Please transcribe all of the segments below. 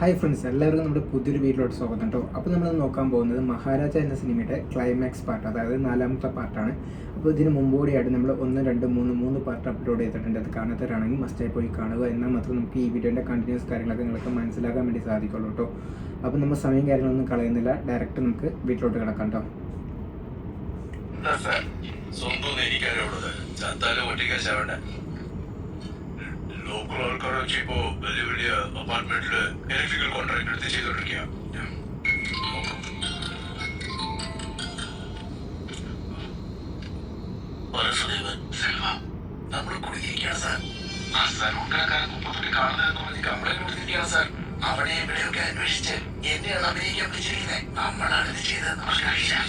Hi friends, എല്ലാവർക്കും നമ്മുടെ പുതിയൊരു വീഡിയോയിലോട്ട് സ്വാഗതം കേട്ടോ. അപ്പോൾ നമ്മൾ നോക്കാൻ പോകുന്നത് മഹാരാജ എന്ന സിനിമയുടെ ക്ലൈമാക്സ് പാർട്ട്, അതായത് 4ാമത്തെ പാർട്ടാണ്. അപ്പോൾ ഇതിന് മുമ്പോടിയായിട്ട് നമ്മൾ 1, 2, 3 പാർട്ട് അപ്ലോഡ് ചെയ്തിട്ടുണ്ട്. അത് കാണാത്തവരാണെങ്കിൽ മസ്റ്റായി പോയി കാണുക. എന്നാൽ മാത്രം നമുക്ക് ഈ വീഡിയോൻ്റെ കണ്ടിന്യൂസ് കാര്യങ്ങളൊക്കെ നിങ്ങൾക്ക് മനസ്സിലാക്കാൻ വേണ്ടി സാധിക്കുള്ളൂ കേട്ടോ. അപ്പോൾ നമ്മൾ സമയം കാര്യങ്ങളൊന്നും കളയുന്നില്ല, ഡയറക്റ്റ് നമുക്ക് വീട്ടിലോട്ട് കിടക്കാം കേട്ടോ. ലോക്കൽ ആൾക്കാരെ വെച്ച് ഇപ്പോ വലിയ വലിയ അപ്പാർട്ട്മെന്റില് ഇലക്ട്രിക്കൽ കോൺട്രാക്ട് എടുത്ത് ചെയ്തോണ്ടിരിക്കുക. നമ്മൾ കുടുങ്ങിയിരിക്കുകയാണ് സാർ. ആ സലൂൺ കടക്കാരൻ കുപ്പത്തൊട്ടി കാണുന്നതെന്ന് പറഞ്ഞ് കംപ്ലൈന്റ് കൊടുത്തിരിക്കുകയാണ് സാർ. അവിടെ എവിടെയൊക്കെ അന്വേഷിച്ച് എന്നെയാണ് അഭിനയിക്കാൻ വിളിച്ചിരിക്കുന്നത്. നമ്മളാണ് ഇത് ചെയ്തതെന്ന്.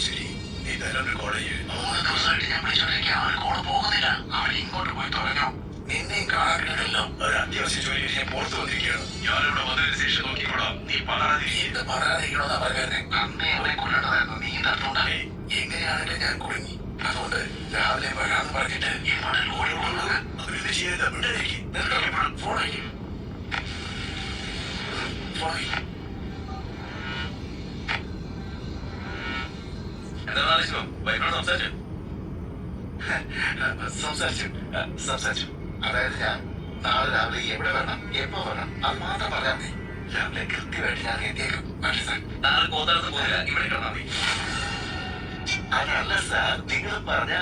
ശരി, നീ തന്നെ കോളേജ് 3 ദിവസമായിട്ട് ഞാൻ വിളിച്ചോണ്ടിരിക്കുക. അവൻ കോള് പോകുന്നില്ല. അവൻ ഇങ്ങോട്ട് പോയി തുടങ്ങോ. നിന്നെയും കാണാക്കില്ലല്ലോ. ഒരു അത്യാവശ്യ ജോലി ഞാൻ പുറത്തു വന്നിരിക്കുകയാണ്. ഞാനിവിടെ വന്നതിന് ശേഷം നോക്കിക്കോളാം. നീ പതറാതിരിക്കണമെന്നാ പറയുന്നത്. അന്നേ അവനെ കൊല്ലണ്ടതായിരുന്നു. നീ തട്ടുണ്ടായി. എങ്ങനെയാണെങ്കിലും ഞാൻ കുടുങ്ങി. അതുകൊണ്ട് രാവിലെ വരാന്ന് പറഞ്ഞിട്ട് ഇവിടെ ഓടി കൊള്ളുക. അതിന് ചെയ്ത വിടലേക്ക് നിർത്തപ്പോഴും ഫോണായി സംസാരിച്ചു. അതായത് ഞാൻ നാളെ രാവിലെ എവിടെ വേണം, എപ്പോ വേണം, അത് മാത്രം പറഞ്ഞാൽ മതി. രാവിലെ കൃത്യമായിട്ട് ഞാൻ എത്തിയേക്കും. പക്ഷേ സാർ, നാളെ കോത്താടത്ത് പോകില്ല, ഇവിടെ കിടന്നാൽ മതി. അതല്ല സാർ, നിങ്ങൾ പറഞ്ഞ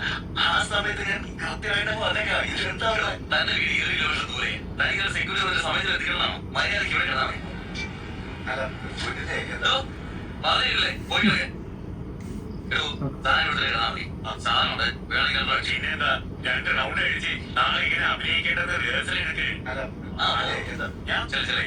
ആ സമയത്ത് ഞാൻ കൃത്യമായിട്ട് വന്നേക്കാം. ഇതെന്താ തന്നെ വീട് 20 കിലോമീറ്റർ ദൂരെ. തനിക്ക് സെക്യൂരിറ്റി വന്ന സമയത്ത് എത്തിക്കണമെന്നാണോ? മര്യാദയ്ക്ക് ഇവിടെ കിടന്നാൽ മതി. അല്ല എന്തോ പറഞ്ഞില്ലേ, പോയില്ലേ? രണ്ട് റൗണ്ട് കഴിച്ച് നാളെ ഇങ്ങനെ അഭിനയിക്കേണ്ടത് റിഹേഴ്സൽ എടുക്ക്. ഞാൻ ചെലേ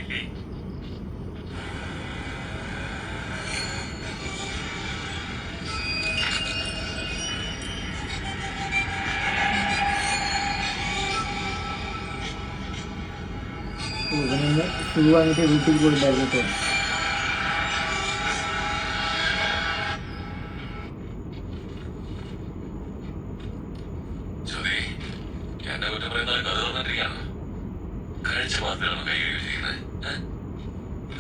ഷൂ വാങ്ങിയിട്ട് വീട്ടിൽ പോയിട്ടുണ്ടായിരുന്നു കേട്ടോ. എന്റെ കുറ്റം പറയുന്ന കഥ പറഞ്ഞിരിക്കുകയാണ്. കഴിച്ച മാത്രമാണ് കൈ കഴിച്ചിരിക്കുന്നത്.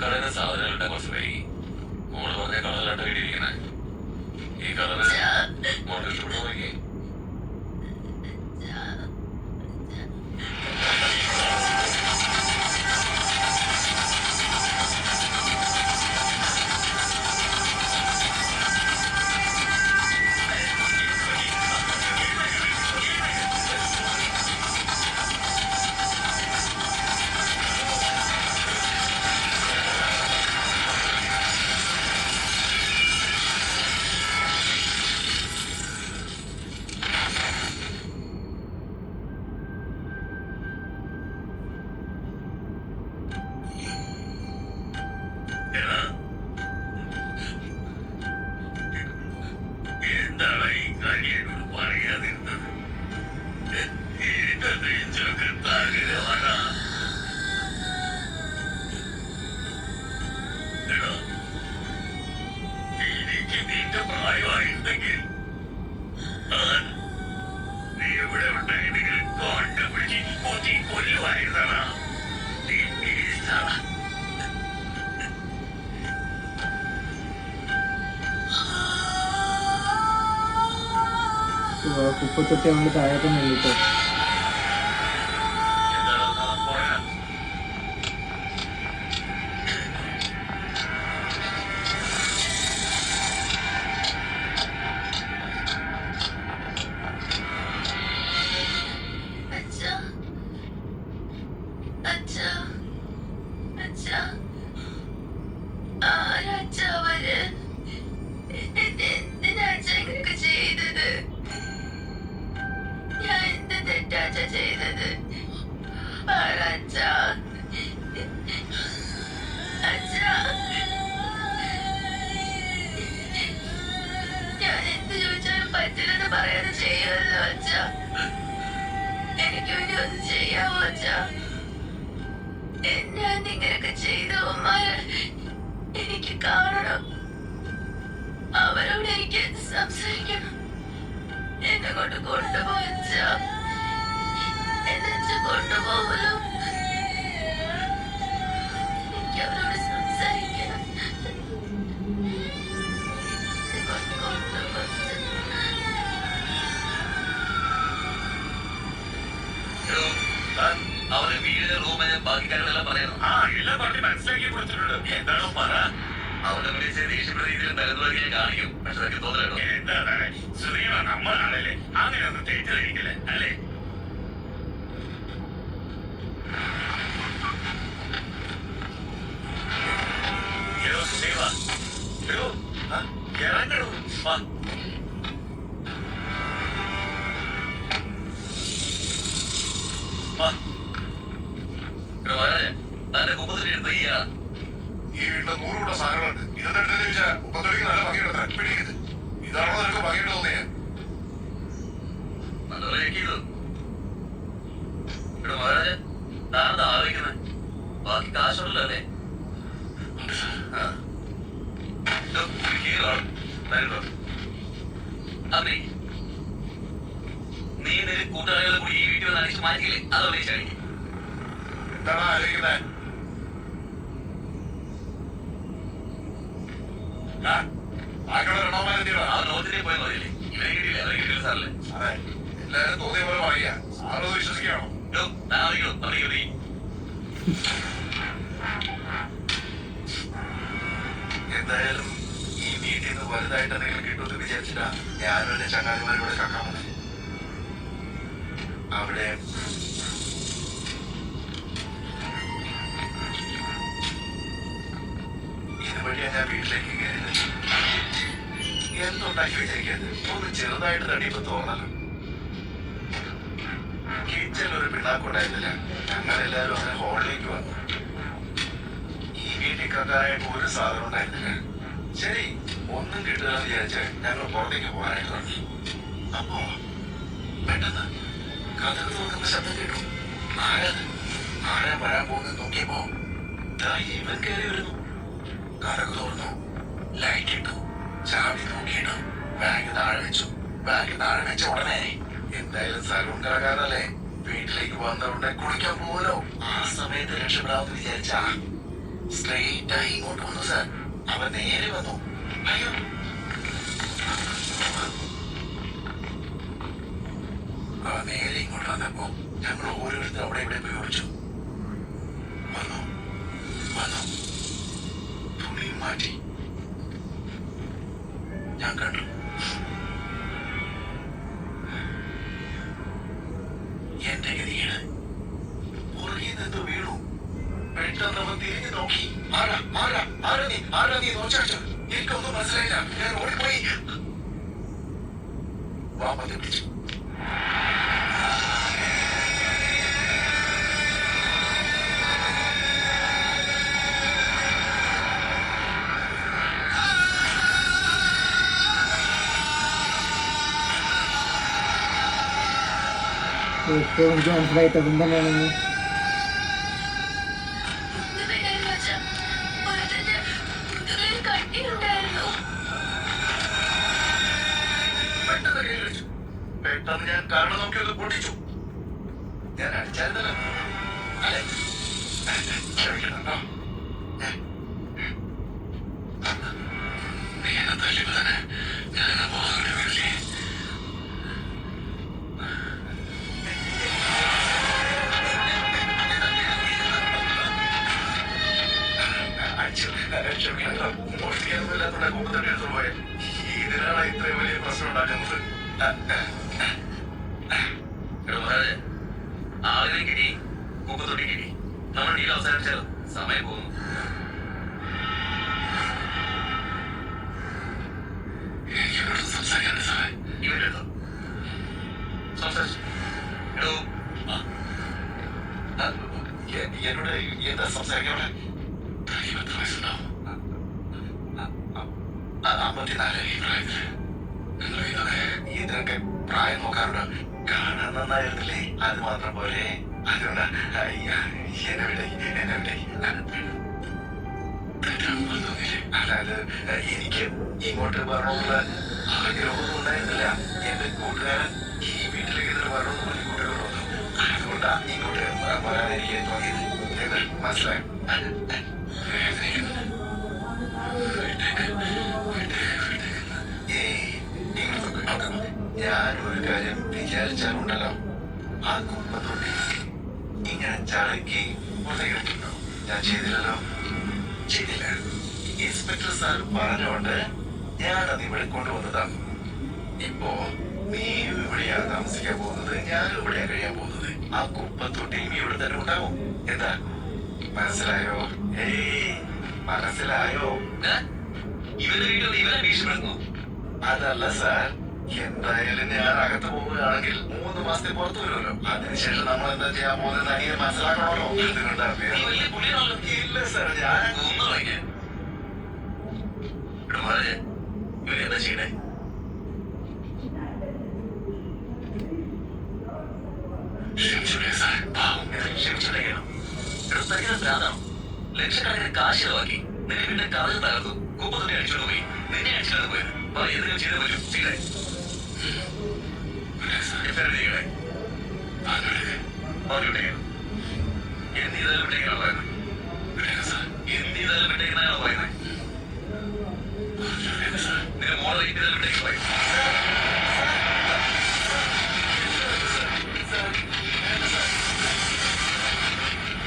കടയുടെ സാധനങ്ങളുടെ കുറച്ച് വൈകി. മോള് പറഞ്ഞ കളറിലാട്ട കയറിയിരിക്കുന്നത്. ഈ കളറ് മോൾക്ക് ഇഷ്ടപ്പെട്ടു നോക്കി. എന്താണ് ഈ കാര്യങ്ങളോട് പറയാതിരുന്നത്? എന്റെ നെഞ്ചൊക്കെ തകരുവാനാ. എനിക്ക് നിന്റെ പ്രായമായിട്ടുണ്ടെങ്കിൽ നീ ഇവിടെ ഉണ്ടായിരുന്നെങ്കിൽ കണ്ടുപിടിച്ച് കൊത്തി കൊല്ലുമായിരുന്നാ. നീ ഇഷ്ടമാണ്. കുപ്പത്തൊട്ടി നമ്മൾ താഴേക്ക് വേണ്ടിട്ടോ. ചെയ്തത് ഞാൻ എന്ത് ചോദിച്ചാലും പറ്റില്ലെന്ന് പറയാതെ ചെയ്യുമല്ലോ അച്ഛ. എനിക്ക് വേണ്ടി ഒന്ന് ചെയ്യാമോ അച്ഛ? ഞാൻ ഇങ്ങനെയൊക്കെ ചെയ്തവന്മാര് എനിക്ക് കാണണം. അവരോട് എനിക്ക് സംസാരിക്കണം. എന്നെ കൊണ്ട് കൊണ്ടുപോയച്ച എന്നെ കൊണ്ടുപോകലോ. എനിക്ക് അവരോട് സംസാരിക്കണം. മനസ്സിലാക്കി കൊടുത്തിട്ടുണ്ട്. എന്താണോ പറ. അവനെ വിളിച്ച് ദേഷ്യപ്പെട്ട രീതിയിൽ തകർന്നു ഞാൻ കാണിക്കും. പക്ഷെ അതൊക്കെ തോന്നലോ. എന്താണ് ശ്രീമ നമ്മളാണല്ലേ, അങ്ങനെ ഒന്നും തെറ്റിദ്ധരിക്കില്ല അല്ലേ? ഇറങ്ങണോ? തന്റെ കുപ്പത്തിൽ എടുത്ത ഇയാളാ. ഈ വീട്ടിൽ 100 കൂടെ സാധനങ്ങളുണ്ട്. ഇതെടുത്തെന്ന് ചോദിച്ചാൽ മുപ്പത്തൊടിക്ക് നല്ല ഭംഗിയുണ്ട്. പിടിക്കുന്നത് ഇതാണോ നിനക്ക് ഭംഗിയുണ്ട് തോന്നിയ? ഇവിടെ മഹാരാജൻ താനെന്താ ആലോചിക്കുന്നത്? ബാക്കി കാശുണ്ടല്ലോ അല്ലേ? അതെ, നീ നിന്റെ കൂട്ടുകാരികളെ കൂടി ഈ വീട്ടിൽ വന്ന് അടിച്ചു മാറ്റിയില്ലേ? അത് വിളിച്ചടിക്കും. എന്താണ് ആലോചിക്കുന്നത്? ആ നോട്ടിനെ പോയി മതിയില്ലേ? ഇവരെ കിട്ടിയില്ല, അവരെ കിട്ടിയില്ല സാറല്ലേ? അതെ, എല്ലാവരും തോന്നിയ പോലെ പറയാ. സാറത് വിശ്വസിക്കുകയാണോ? എന്തായാലും ഈ വീട്ടിൽ നിന്ന് വലുതായിട്ട് എന്തെങ്കിലും കിട്ടുമെന്ന് വിചാരിച്ചിട്ടാ ഞാനും എന്റെ ചങ്ങാതിമാരോട് കക്കാൻ വന്നത്. അവിടെ ഇതുവഴിയാ ഞാൻ വീട്ടിലേക്ക് കയറിയത്. എന്തുണ്ടാക്കി വെച്ചിരിക്കുന്നത്? ഒന്ന് ചെറുതായിട്ട് തടിയപ്പോ തോന്നല്ലോ. കിച്ചണിൽ ഒരു പിണ്ണാക്കുണ്ടായിരുന്നില്ല. ഞങ്ങളെല്ലാരും അങ്ങനെ ഹോളിലേക്ക് വന്നു. ഈ വീട്ടിൽ കക്കാനായിട്ട് ഒരു സാധനം ഉണ്ടായിരുന്നില്ല. ശരി, ഒന്നും കിട്ടുകയെന്ന് വിചാരിച്ച് ഞങ്ങൾ പുറത്തേക്ക് പോകാനായിട്ട് തുടങ്ങി. അപ്പോ പെട്ടെന്ന് കഥകൾ തുറക്കുന്ന ശബ്ദം കേട്ടു. ആരാത്? ആരാ വരാൻ പോകുന്നത് നോക്കിയപ്പോ ഇവൻ കയറി വരുന്നു. കഥകൾ തുറന്നു, ലൈറ്റ് ഇട്ടു, ചാവി നോക്കിയിട്ടു, ബാഗ് താഴെ വെച്ചു. ബാഗ് താഴെ വെച്ച ഉടനെ എന്തായാലും സലൂൺ കടക്കാരല്ലേ, വീട്ടിലേക്ക് വന്നവിടെ കുളിക്കാൻ പോലോ. ആ സമയത്ത് രക്ഷപ്പെടാമെന്ന് വിചാരിച്ചാ സ്ട്രെയിറ്റ് ആയി ഇങ്ങോട്ട് വന്നു സാർ. അവൻ നേരെ വന്നു. അയ്യോ, അവൻ നേരെ ഇങ്ങോട്ട് വന്നപ്പോ ഞങ്ങൾ ഓരോരുത്തർ അവിടെ ഇവിടെ പോയി ഓടിച്ചു. വന്നു വന്നു തുണിയും മാറ്റി. ഞാൻ കണ്ടു. എന്റെ ഗതികേട്. പുറകിൽ നിന്ന് വീണു. പെട്ടെന്ന് അവൻ തിരിഞ്ഞു നോക്കി. ആരാ നീ നോച്ചാച്ചു? എനിക്കൊന്നും മനസ്സിലായില്ല. ഞാൻ ഓടിപ്പോയി വാപ്പത്തെ പിടിച്ചു. എനിക്ക് മനസ്സിലായിട്ട് അതും തന്നെയാണെന്ന്. പെട്ടെന്ന് ഞാൻ കാരണം നോക്കി ഒന്ന് പൊട്ടിച്ചു. ഞാൻ അടിച്ചായിരുന്നല്ലോ അല്ലെ? ക്ഷമിക്കണോ? നീ എന്നെ തല്ലിപ്പോ തന്നെ ഞാൻ ബോധം വരില്ലേ? മോഷ്ടിക്കാനൊന്നുമില്ലാത്ത കൂപ്പത്തൊക്കെ എടുത്തു പോയെ. ഇതിനാണ് ഇത്രയും വലിയ പ്രശ്നം ഉണ്ടാക്കുന്നത്. ആളുകളെ കിട്ടി, കൂപ്പത്തൊട്ടി കിട്ടി. നമ്മൾ ഡീൽ അവസാനിച്ചാലോ? സമയം പോകുന്നു. എനിക്കിവരോട് സംസാരിക്കാണ്ട് സാറേ. ഇവരെടുത്തോ സംസാരിച്ചു. എടോ, എന്നോട് എന്താ സംസാരിക്കവിടെ? 20 വയസ്സുണ്ടാവും. 54 ഈ പ്രായത്തില്. നിങ്ങൾ ഇതിനൊക്കെ പ്രായം നോക്കാറുണ്ട്. കാണാൻ നന്നായിരുന്നില്ലേ? അത് മാത്രം പോലെ. അതുകൊണ്ടാ എന്നെ വിടേ. തോന്നിയില്ലേ? അല്ലാതെ എനിക്ക് ഇങ്ങോട്ട് വരണമെന്നുള്ള ആഗ്രഹമൊന്നും ഉണ്ടായിരുന്നില്ല. എന്റെ കൂട്ടുകാരൻ ഈ വീട്ടിലേക്ക് വരണമെന്ന് പറഞ്ഞ് കൂട്ടുകാർ വന്നു. അതുകൊണ്ടാ ഇങ്ങോട്ട് വരാൻ എനിക്ക് തോന്നിയത്. മനസ്സിലായോ? ഞാനൊരു കാര്യം വിചാരിച്ചാലുണ്ടല്ലോ, ആ കുപ്പത്തൊട്ടി ഇങ്ങനെ ചളക്കി പുറത്തേക്ക് ഞാൻ ചെയ്തില്ലല്ലോ. ചെയ്തില്ല. ഇൻസ്പെക്ടർ സാർ പറഞ്ഞുകൊണ്ട് ഞാനത് ഇവിടെ കൊണ്ടുവന്നതാണ്. ഇപ്പോ നീയും ഇവിടെയാ താമസിക്കാൻ പോകുന്നത്, ഞാനും ഇവിടെയാ കഴിയാൻ പോകുന്നത്. ആ കുപ്പത്തൊട്ടിയും ഇവിടെ തന്നെ ഉണ്ടാവും. എന്താ മനസ്സിലായോ? ഏയ് മനസ്സിലായോ? ഇവരെ ഭീഷണിപ്പെടുന്നു. അതല്ല സാർ, എന്തായാലും ഞാൻ അകത്ത് പോവുകയാണെങ്കിൽ 3 മാസത്തെ പുറത്തു വരുമല്ലോ. അതിനുശേഷം നമ്മൾ എന്താ ചെയ്യാൻ പോകുന്നത് അനിയെ മനസ്സിലാക്കണമല്ലോ. അതുകൊണ്ടാണ് ഇല്ല സാർ, ഞാൻ ഇവരെന്താ ചെയ്യണേ? ലക്ഷക്കണക്കിന് കാശ് ചെലവാക്കി നിന്റെ വീട്ടിൽ കഥ തകർത്തു, കുപ്പത്തൊട്ടി അടിച്ചോണ്ട് പോയി. നിന്നെ അടിച്ചാണ് പോയത്. എന്തെങ്കിലും ചെയ്തേ പറ്റൂ. ചെയ്യണേ. എന്ത് ചെയ്താലും വിട്ടേക്കാണോ പറയുന്നത്? എന്ത് ചെയ്താലും വിട്ടേക്കാണോ പറയുന്നത്? നിന്റെ മോളെ റേറ്റ് ചെയ്താലും വിട്ടേക്ക് പറയും.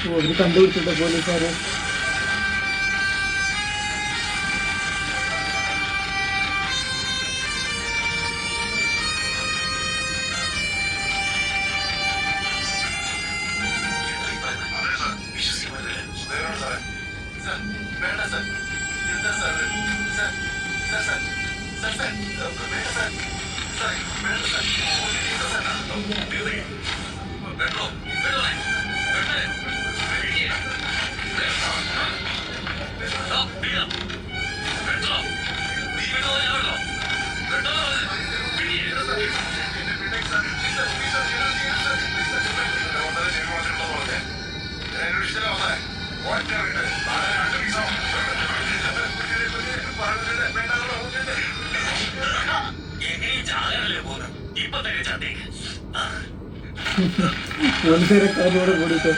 ഇവര് കണ്ടുപിടിച്ചിട്ട് പോലീസുകാര്. പോലീസുകാരെ കൂടിയിട്ട്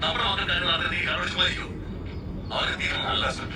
നമ്മുടെ മക്കൾക്ക് നീ കാണിച്ചു മതിയോ? അവർക്ക് തീരുമാനം അല്ല സാർ.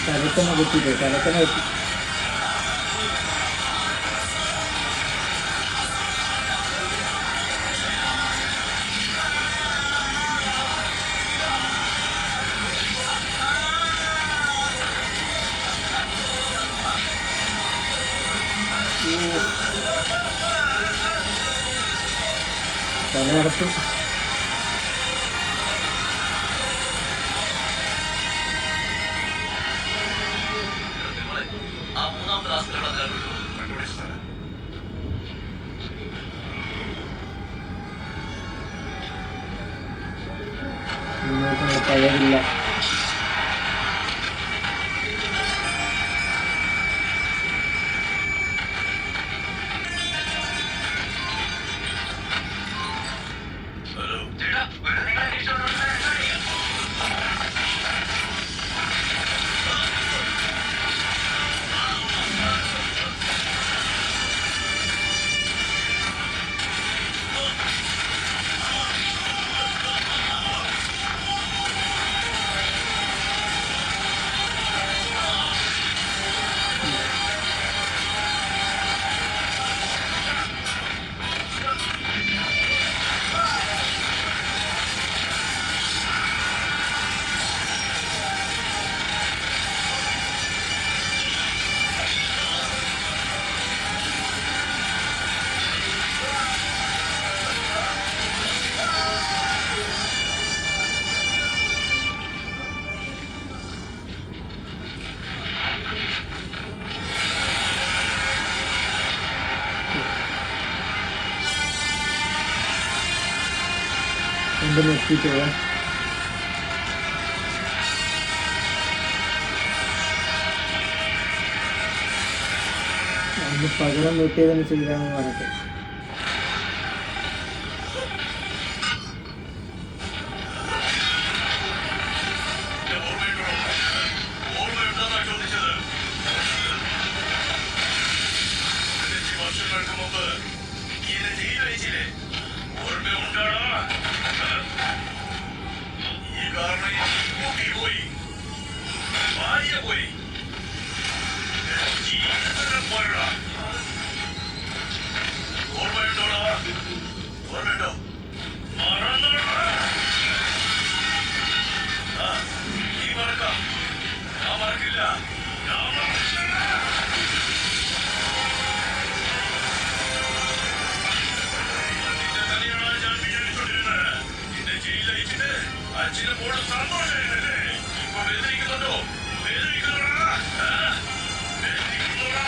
തലത്തന്നെ കുത്തിയിട്ട് തലത്തന്നെ കുത്തി. തലയടത്തും പഴയതില്ല. എൻ്റെ നിർത്തിയിട്ടുള്ള അന്ന് പകരം വീട്ടിൽ തന്നെ ചെയ്താണെന്ന് പറഞ്ഞിട്ട് വർഷങ്ങൾക്ക് മുമ്പ് ഇത് ജയിലയച്ചില്ലേ? ഓർമ്മയുണ്ടാടാ? ഈ കാരണം കുട്ടി പോയി, ഭാര്യ പോയി, ജീവിതം പോയടാ. ഓർമ്മയുണ്ടോടാ? ഓർമ്മയുണ്ടോ? മറന്നോടാ? ആ, നീ മറക്കാം, ഞാൻ മറക്കില്ല, ഞാൻ മറക്കില്ല. അച്ഛനും മോളും സന്തോഷമായില്ലേ? ഇപ്പൊ വേദനിക്കുന്നുണ്ടോ? വേദനിക്കുന്നുണ്ടോടാ? വേദനിക്കുന്നുണ്ടോടാ?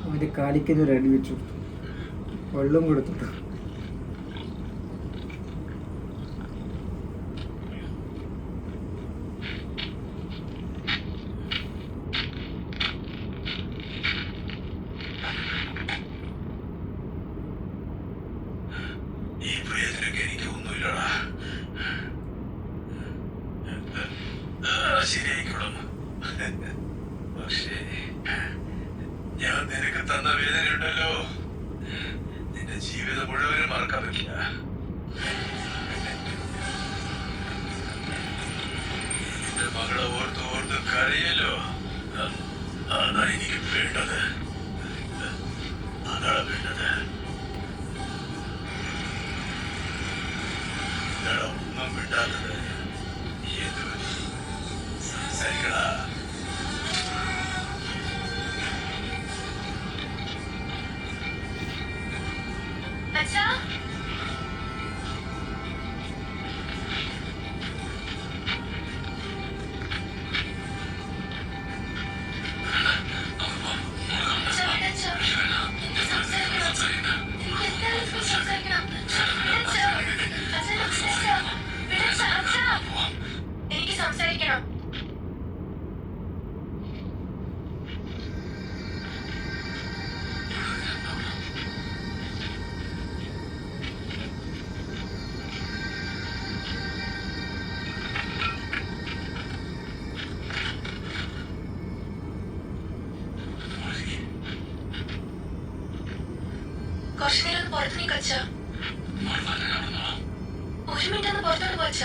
അവൻ്റെ കാലിക്കുന്ന ഒരു അടി വെച്ചു, വെള്ളം കൊടുത്തിട്ടു. ഈ പ്രയത്നമൊക്കെ എനിക്ക് ഒന്നുമില്ലടാ. ശരിയായിക്കോളും. പക്ഷേ ഞാൻ നിനക്ക് തന്ന വേദനയുണ്ടല്ലോ, നിന്റെ ജീവിതം മുഴുവനും മറക്കാൻ പറ്റില്ല. നിന്റെ മകളെ ഓർത്ത് ഓർത്ത് കരയല്ലോ. അതാണ് എനിക്ക് വേണ്ടത്, അതാണ് വേണ്ടത്. എന്താടാ ഒന്നും വിടാത്തത്? എന്ത് പറ്റി? സംസാരിക്കടാ. അച്ഛാ, എനിക്ക് സംസാരിക്കണം. കുറച്ചു നേരം ഒന്ന് പുറത്ത് നിൽക്കച്ച. ഒരു മിനിറ്റ് ഒന്ന് പുറത്തോട്ട് പോച്ച.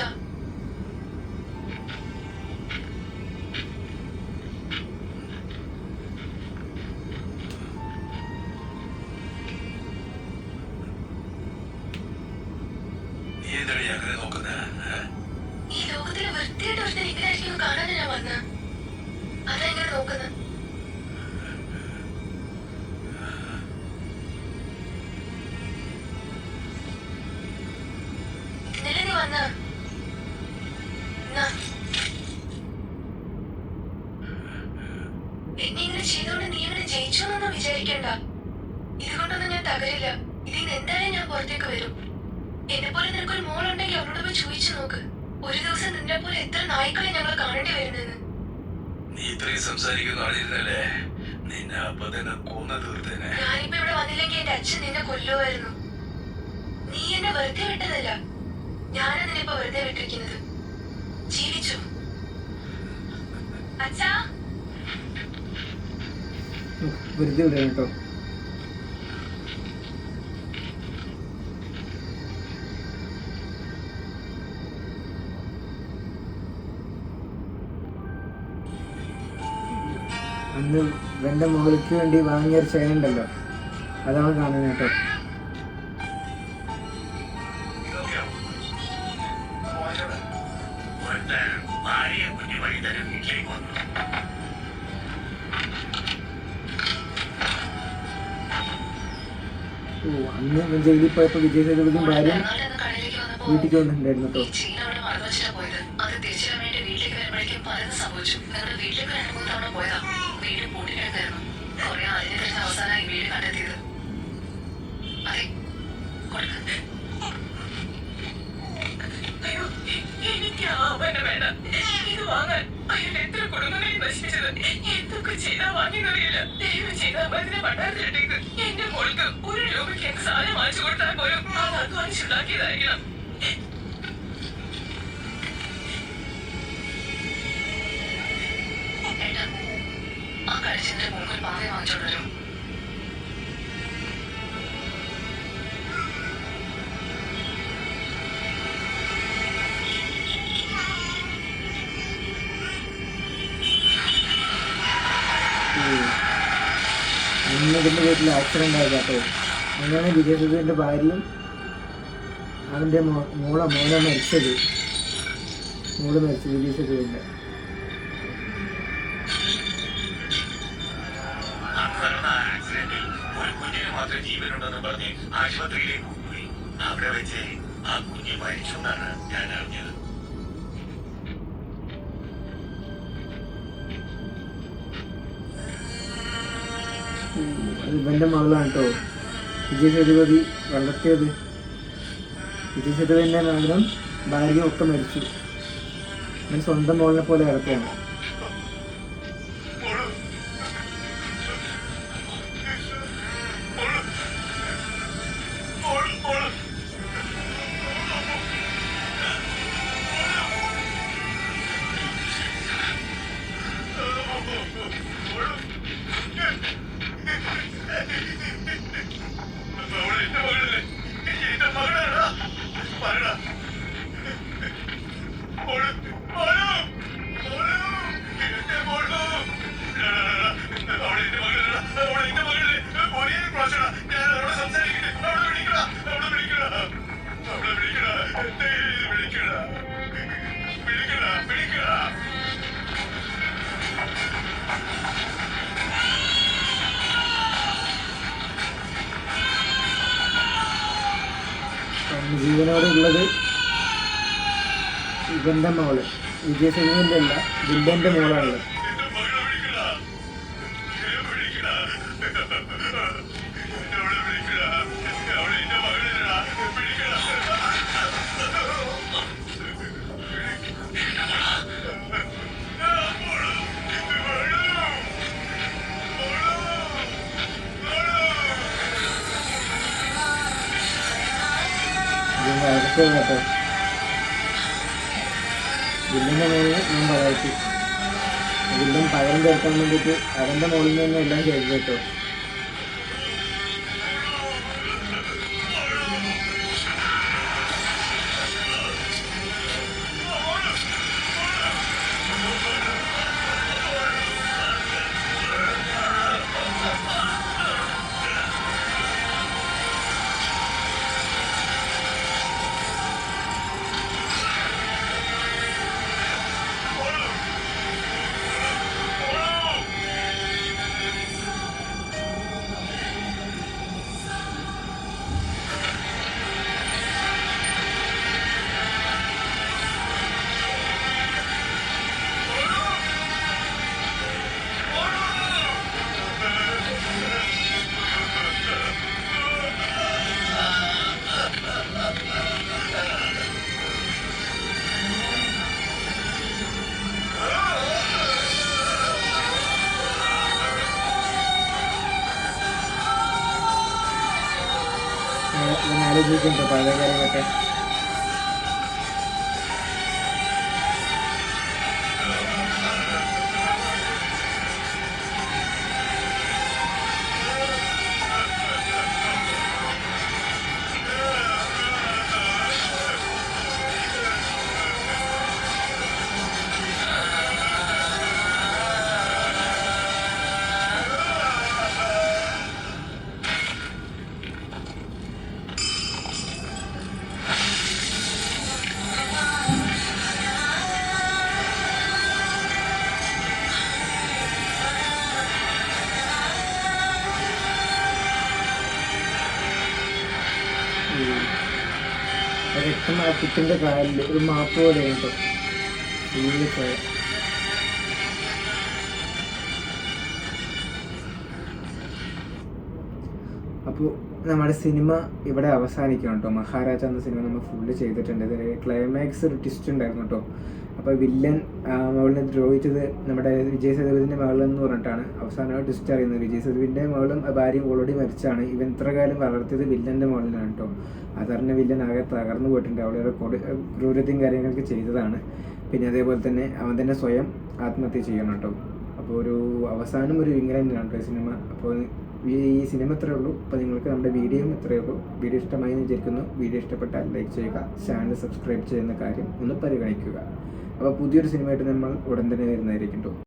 നീ എന്താണ് അങ്ങനെ നോക്കുന്നത്? ഈ ലോകത്തിലെ വൃത്തിയായിട്ട് ഒരുത്തൻ ഇങ്ങനായിരിക്കും കാണാനാ ഞാൻ വന്ന. അതാ ഇങ്ങനെ നോക്കുന്നത്. ഇതിനല്ലേ നീ വന്ന? എന്നെ ഇങ്ങനെ ചെയ്തോണ്ട് നീ ഇങ്ങനെ ജയിച്ചു എന്നൊന്നും വിചാരിക്കണ്ട. ഇതുകൊണ്ടൊന്നും ഞാൻ തകരില്ല. ഇതിന് എന്തായാലും ഞാൻ പുറത്തേക്ക് വരും. എന്നെ പോലെ നിനക്കൊരു മോളുണ്ടെങ്കിൽ അവളോട് പോയി ചോദിച്ചു നോക്ക്. ഒരു ദിവസം നിന്നെ പോലെ എത്ര നായ്ക്കളെ ഞങ്ങൾ കാണേണ്ടി വരുന്നെന്ന്. നീ ഇത്രയും സംസാരിക്കുന്ന അറിഞ്ഞിരുന്നല്ലേ, നിന്നെ അപ്പൊ തന്നെ കൊന്നു തീർത്തേനെ. ഞാനിപ്പോ ഇവിടെ വന്നില്ലെങ്കിൽ എന്റെ അച്ഛൻ നിന്നെ കൊല്ലുമായിരുന്നു. നീ എന്നെ വെറുതെ വിട്ടതല്ല, ഞാനാ നിന്നിപ്പോ വെറുതെ വിട്ടിരിക്കുന്നത്. ജീവിച്ചു. അച്ഛാ, വെറുതെ വിടാൻ കേട്ടോ. അന്ന് ഇവന്റെ മകൾക്ക് വേണ്ടി വാങ്ങിയ ഒരു ചെയിൻ ഉണ്ടല്ലോ, അതാണ് കാണുന്നത് കേട്ടോ. ഭാര്യയെ കുഞ്ഞു വഴി തന്നെ വീട്ടിലേക്ക് വന്നു. ഓ, അന്ന് ഇവൻ ജയിലിൽ പോയപ്പോ വിജയ് സേതുപതിയും ഭാര്യ എറണാകുളത്ത് നിന്ന് കടയിലേക്ക് വന്നപ്പോ വീട്ടിലേക്ക് വന്നിട്ടുണ്ടായിരുന്നു കേട്ടോ. ഈ ചെയിൻ അവിടെ മറന്നു വെച്ചിട്ടാ പോയത്. അത് തിരിച്ചിടാൻ വേണ്ടി വീട്ടിലേക്ക് വരുമ്പോഴേക്കും പലതും സംഭവിച്ചു. നിങ്ങളുടെ വീട്ടിലേക്ക് 2-3 തവണ പോയതാ. വീട് പൂട്ടിക്കിടക്കായിരുന്നു. കുറെ അതിനെ തിരിച്ച് അവസാനമായി വീട് കണ്ടെത്തിയത്. അതെ, കൊടുക്ക്. അയ്യോ, എനിക്ക് ആ അവനെ വേണ്ട. ഇത് വാങ്ങാൻ അയാൾ എത്ര കുടുംബങ്ങളെ നശിപ്പിച്ചത്. എന്തൊക്കെ ചെയ്താ വാങ്ങിയെന്നറിയില്ല. ദയവ് ചെയ്താ അതിനെ പണ്ടാരത്തിലിട്ടേക്ക്. എന്റെ മോൾക്ക് 1 രൂപയ്ക്ക് എന്ത് സാധനം വാങ്ങിച്ചു കൊടുത്താൽ പോലും അത് അധ്വാനിച്ചുണ്ടാക്കിയതായിരിക്കണം. ഏട്ടാ, ആ കഴിച്ചതിന്റെ മൂക്കിൽ പാവയെ വാങ്ങിച്ചോണ്ട് വരും. അന്ന് ഇതിന്റെ വീട്ടിൽ ആക്സിഡന്റ് ആയത് കേട്ടോ. അങ്ങനെയാണ് വിജയ് സേതുവിന്റെ ഭാര്യയും അവന്റെ മോളെ മരിച്ചത്. മോള് മരിച്ചു വിജയ് സേതുവിന്റെ. ആക്സിഡന്റിൽ ഒരു കുഞ്ഞിന് മാത്രം ജീവനുണ്ടെന്ന് പറഞ്ഞ് ആശുപത്രിയിലേക്ക് കൊണ്ടുപോയി. അവിടെ വെച്ച് ആ കുഞ്ഞ് മരിച്ചു എന്നാണ് ഞാൻ അറിഞ്ഞത്. അത് ഇവന്റെ മകളാണ് കേട്ടോ വിജയ് സേതുപതി വളർത്തിയത്. വിജയ് സേതുവിന്റെ മകനും ഭാര്യയും ഒക്കെ മരിച്ചു. അവൻ സ്വന്തം മോളിനെ പോലെ കിടക്കുകയാണ്. ജീവനോടെ ഉള്ളത് ഇവന്റെ മോള്, വിജയ് സേതുവിന്റെ അല്ല, വില്ലന്റെ മോളാണുള്ളത്. ഇതിന്റെ അടുത്ത കേട്ടോ വില്ലന്റെ മോളിന് ഞാൻ പറയച്ചു. വില്ലൻ പകരം ചേർക്കാൻ വേണ്ടിയിട്ട് അവന്റെ മോളിൽ നിന്ന് തന്നെ എല്ലാം ചെയ്തു കേട്ടോ. ആലോചിക്കുന്നുണ്ടോ പഴയ കാര്യങ്ങളൊക്കെ? രക്തം ആ കുട്ടിൻ്റെ കാലിൽ ഒരു മാപ്പ് പോലെ കേട്ടോ. അപ്പോൾ നമ്മുടെ സിനിമ ഇവിടെ അവസാനിക്കണം കേട്ടോ. മഹാരാജ എന്ന സിനിമ നമ്മൾ ഫുള്ള് ചെയ്തിട്ടുണ്ട്. ഇതിൽ ക്ലൈമാക്സ് ഒരു ട്വിസ്റ്റ് ഉണ്ടായിരുന്നു കേട്ടോ. അപ്പോൾ വില്ലൻ മകളിനെ ദ്രോഹിച്ചത് നമ്മുടെ വിജയ് സേതുപതിൻ്റെ മകളെന്ന് പറഞ്ഞിട്ടാണ് അവസാനം ട്വിസ്റ്റ് അറിയുന്നത്. വിജയ് സേതുപതിൻ്റെ മകളും ഭാര്യയും ഓൾറെഡി മരിച്ചാണ്. ഇവൻ ഇത്ര കാലം വളർത്തിയത് വില്ലൻ്റെ മകളിലാണ് കേട്ടോ. അതറിഞ്ഞ വില്ലൻ ആകെ തകർന്നു പോയിട്ടുണ്ട്. അവിടെ ക്രൂരതയും കാര്യങ്ങളൊക്കെ ചെയ്തതാണ്. പിന്നെ അതേപോലെ തന്നെ അവൻ തന്നെ സ്വയം ആത്മഹത്യ ചെയ്യണം കേട്ടോ. അപ്പോൾ ഒരു അവസാനം ഒരു ഇംഗ്ലണ്ടിലാണ് കേട്ടോ സിനിമ. അപ്പോൾ ഈ സിനിമ ഇത്രയേ ഉള്ളൂ. അപ്പോൾ നിങ്ങൾക്ക് നമ്മുടെ വീഡിയോയും ഇത്രയേ ഉള്ളൂ. വീഡിയോ ഇഷ്ടമായി എന്ന് വിചാരിക്കുന്നു. വീഡിയോ ഇഷ്ടപ്പെട്ടാൽ ലൈക്ക് ചെയ്യുക, ചാനൽ സബ്സ്ക്രൈബ് ചെയ്യുന്ന കാര്യം ഒന്ന് പരിഗണിക്കുക. അപ്പോൾ പുതിയൊരു സിനിമയായിട്ട് നമ്മൾ ഉടൻ തന്നെ വരുന്നതായിരിക്കും കേട്ടോ.